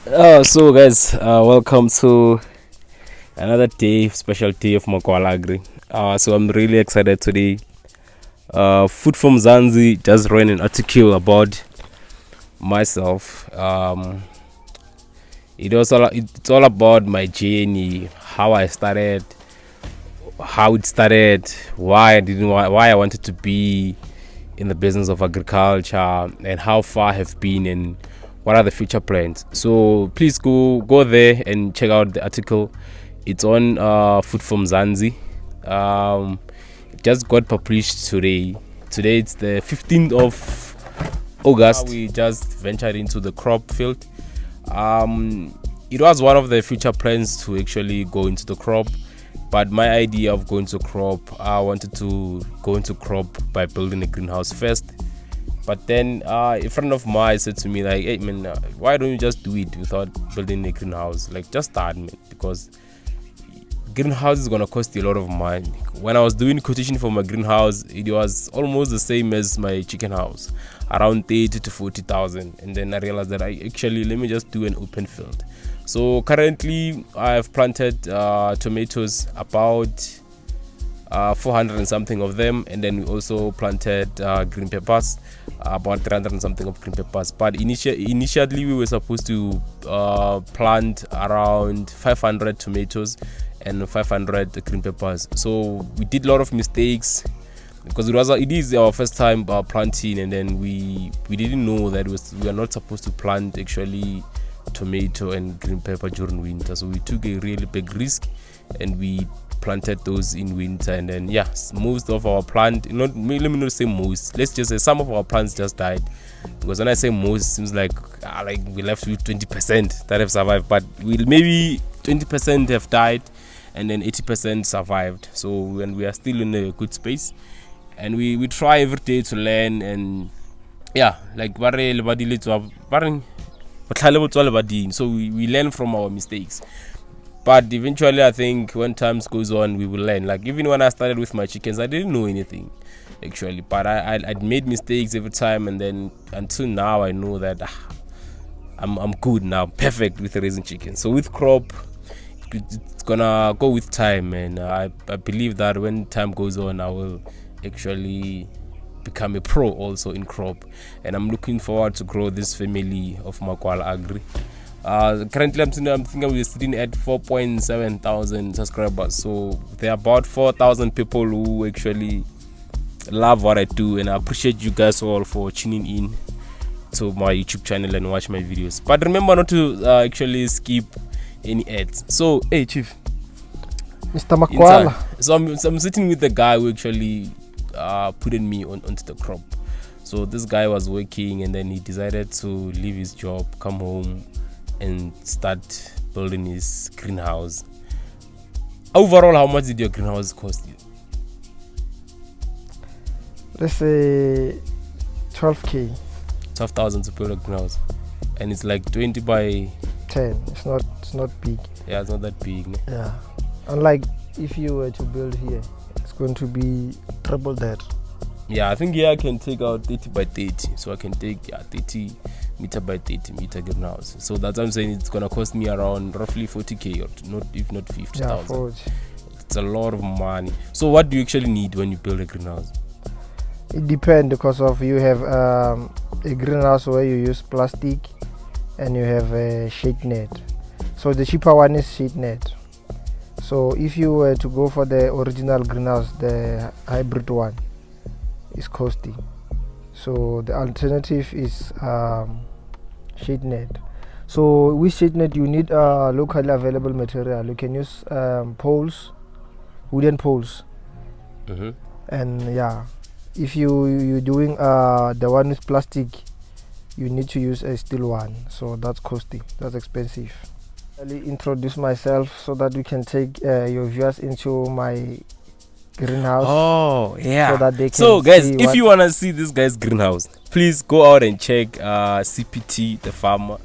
So guys, welcome to another day, special day of Makwala Agri. So I'm really excited today. Food from Mzansi just ran an article about myself. It's all about my journey, how I started, how it started, why I wanted to be in the business of agriculture, and how far I have been, and what are the future plans. So please go there and check out the article. It's on Food from Mzansi. It just got published today. Today it's the 15th of August. We just ventured into the crop field. It was one of the future plans to actually go into the crop, but my idea of going to crop, I wanted to go into crop by building a greenhouse first. But then a friend of mine said to me, like, hey man, why don't you just do it without building a greenhouse? Like, just start, man, because greenhouse is gonna cost you a lot of money. When I was doing quotation for my greenhouse, it was almost the same as my chicken house, around 30 to 40,000. And then I realized that let me just do an open field. So currently I've planted tomatoes, about 400 and something of them, and then we also planted green peppers, about 300 and something of green peppers. But initially we were supposed to plant around 500 tomatoes and 500 green peppers. So we did a lot of mistakes because it is our first time planting, and then we didn't know that we are not supposed to plant actually tomato and green pepper during winter. So we took a really big risk and we planted those in winter. And then most of our let me not say most, let's just say some of our plants just died, because when I say most, it seems like we left with 20% that have survived, but maybe 20% have died and then 80% survived. So when we are still in a good space, and we try every day to learn, and so we learn from our mistakes. But eventually I think when times goes on, we will learn. Like, even when I started with my chickens, I didn't know anything actually, but I made mistakes every time, and then until now I know that I'm good now, perfect with raising chickens. So with crop, it's gonna go with time, and I believe that when time goes on, I will actually become a pro also in crop, and I'm looking forward to grow this family of Makwala Agri. Currently I'm thinking we're sitting at 4.7 thousand subscribers, so there are about 4,000 people who actually love what I do, and I appreciate you guys all for tuning in to my YouTube channel and watch my videos. But remember not to actually skip any ads. So hey Chief, Mr. Makwala. So I'm sitting with the guy who actually put me onto the crop. So this guy was working, and then he decided to leave his job, come home, and start building his greenhouse. Overall, how much did your greenhouse cost you? Let's say 12k. 12,000 to build a greenhouse, and it's like 20 by 10. It's not big. Yeah, it's not that big. Ne? Yeah. Unlike if you were to build here, it's going to be triple that. Yeah, I think I can take out 30 by 30, so I can take 30 meter by 30 meter greenhouse. So that's what I'm saying. It's gonna cost me around roughly 40k, or if not 50,000. Yeah, 40. It's a lot of money. So what do you actually need when you build a greenhouse? It depends, because of you have a greenhouse where you use plastic, and you have a shade net. So the cheaper one is shade net. So if you were to go for the original greenhouse, the hybrid one is costly. So the alternative is shade net. So with shade net, you need locally available material. You can use poles, wooden poles. And if you're doing the one with plastic, you need to use a steel one. So that's costly, that's expensive. I'll introduce myself so that we can take your viewers into my greenhouse. Oh yeah. So that they can so guys, see if you wanna see this guy's greenhouse, please go out and check CPT the farmer